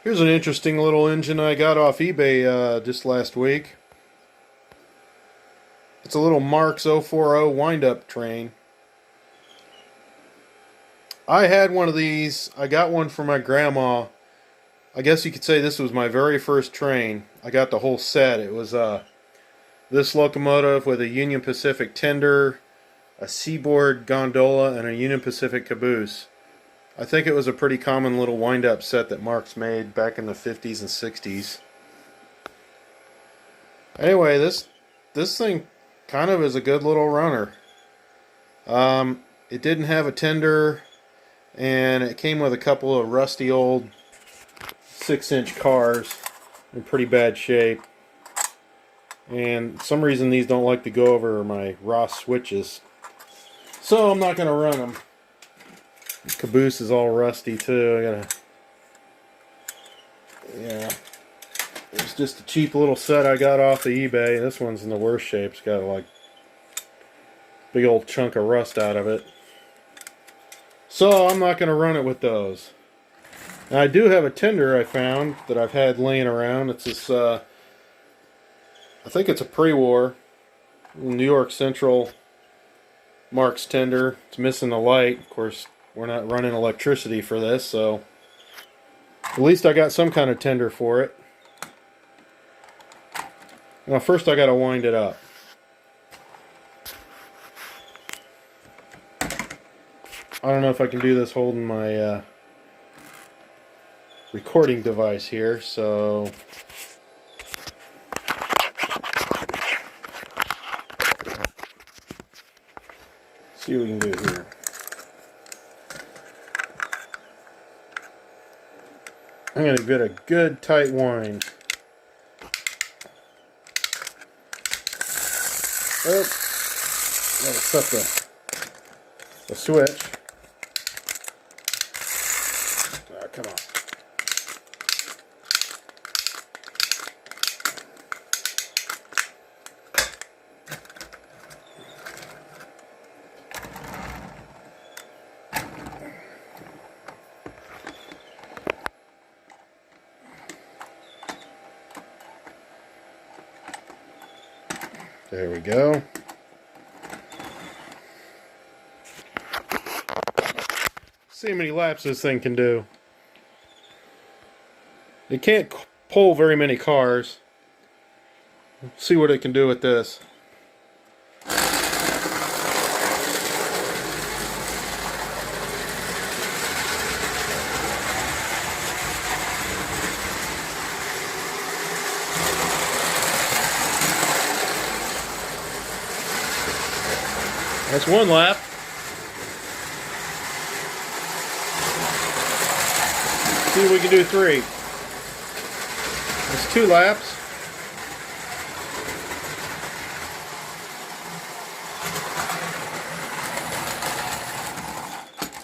Here's an interesting little engine I got off eBay just last week. It's a little MARX 040 wind-up train. I had one of these. I got one for my grandma. I guess you could say this was my very first train. I got the whole set. It was this locomotive with a Union Pacific tender, a Seaboard gondola, and a Union Pacific caboose. I think it was a pretty common little wind-up set that MARX made back in the 50s and 60s. Anyway, this thing kind of is a good little runner. It didn't have a tender, and it came with a couple of rusty old 6-inch cars in pretty bad shape. And for some reason these don't like to go over my Ross switches, so I'm not going to run them. The caboose is all rusty too. Yeah. It's just a cheap little set I got off of eBay. This one's in the worst shape. It's got like a big old chunk of rust out of it. So I'm not going to run it with those. Now I do have a tender I found that I've had laying around. It's this, I think it's a pre-war New York Central MARX tender. It's missing the light. Of course, we're not running electricity for this, so at least I got some kind of tender for it. Now first I got to wind it up. I don't know if I can do this holding my recording device here, so see what we can do here. I'm going to get a good tight wind. Oh, gotta set the switch. Ah, come on. There we go. See how many laps this thing can do. It can't pull very many cars. Let's see what it can do with this. That's one lap. See if we can do 3. That's 2 laps.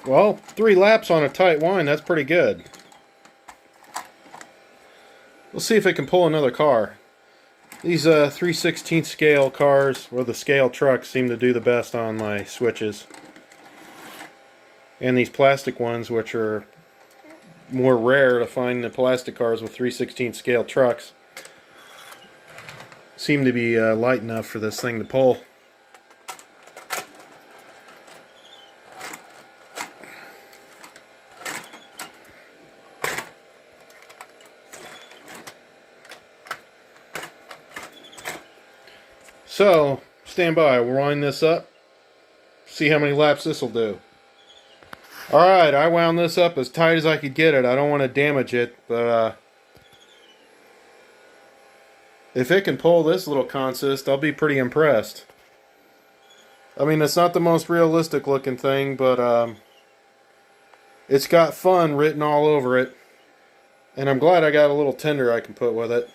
Well, 3 laps on a tight wind, that's pretty good. We'll see if it can pull another car. These 3/16 scale cars, or the scale trucks, seem to do the best on my switches. And these plastic ones, which are more rare to find the plastic cars with 3/16 scale trucks, seem to be light enough for this thing to pull. So, stand by, we'll wind this up, see how many laps this will do. Alright, I wound this up as tight as I could get it. I don't want to damage it, but if it can pull this little consist, I'll be pretty impressed. I mean, it's not the most realistic looking thing, but it's got fun written all over it. And I'm glad I got a little tender I can put with it.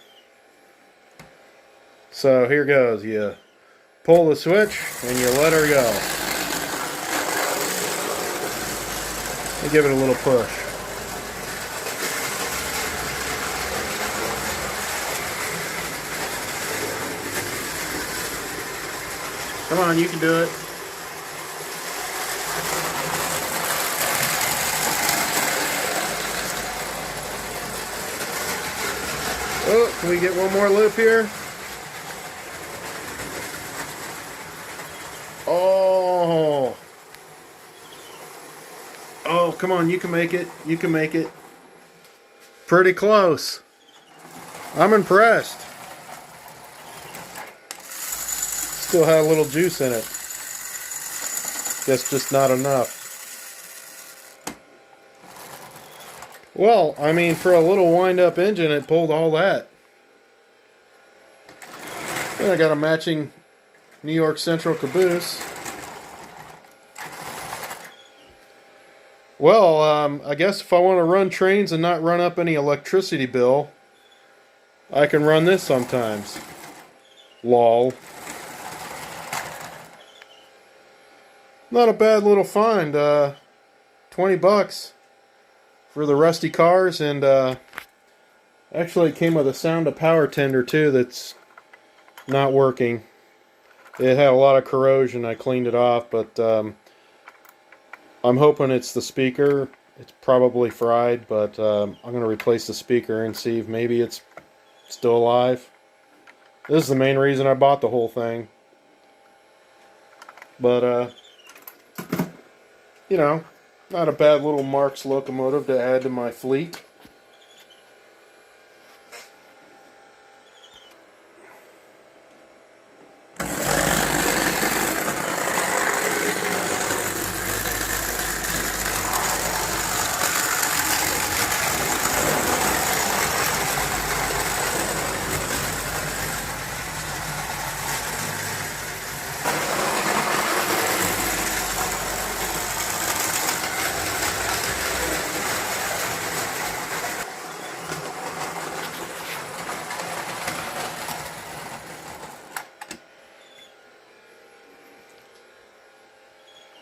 So here goes. You pull the switch and you let her go. And give it a little push. Come on, you can do it. Can we get one more loop here? Oh. Oh, come on, you can make it. You can make it. Pretty close. I'm impressed. Still had a little juice in it. Guess just not enough. Well, I mean, for a little wind-up engine, it pulled all that. And I got a matching New York Central caboose. Well, I guess if I want to run trains and not run up any electricity bill, I can run this sometimes. Lol. Not a bad little find. 20 bucks for the rusty cars, and actually it came with a sound of power tender too that's not working. It had a lot of corrosion. I cleaned it off, but I'm hoping it's the speaker. It's probably fried, but I'm going to replace the speaker and see if maybe it's still alive. This is the main reason I bought the whole thing. But, you know, not a bad little MARX locomotive to add to my fleet.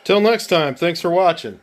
Till next time, thanks for watching.